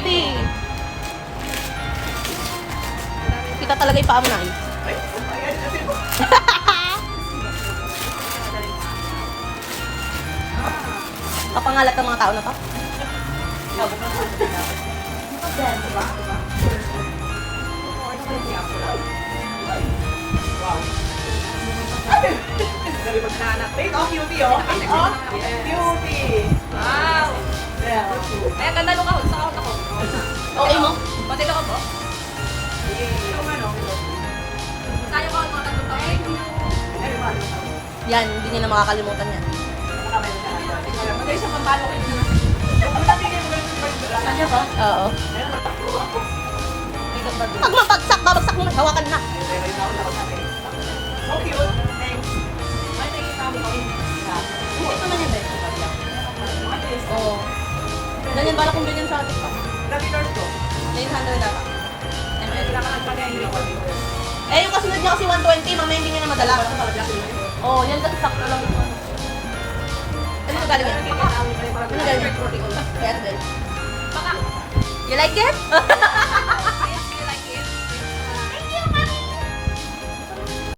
Cute. Kita talaga yung paa mo na. Kapangalat ng mga tao na to. Take off, cutie, oh. Take off. Cutie. Wow! Ay, ganda nung kahon sa kahon ako. Okay mo? Pati ka po? Yung ano? Sayang ko ang mga tatlong taon. Yan, hindi niya na makakalimutan yan. Magay siya pampalo kayo na. Kanya ba? Oo. Pag mabagsak, babagsak mo na. Hawakan na. So cute. Thanks. Ay, nakikita mo kami. Ito na yan, Beth. Oo. Ganyan, bala kong ganyan sa atin pa. Lagi card ko. 900 data. ML. Kailangan nagpagayin ako dito. Eh, yung kasunod niya kasi 120, mamaya hindi niya na madala. Oo, yan kasi sakto lang. Ano ka galing yan? Ano galing yan? Kaya, Beth. Baka, You like it?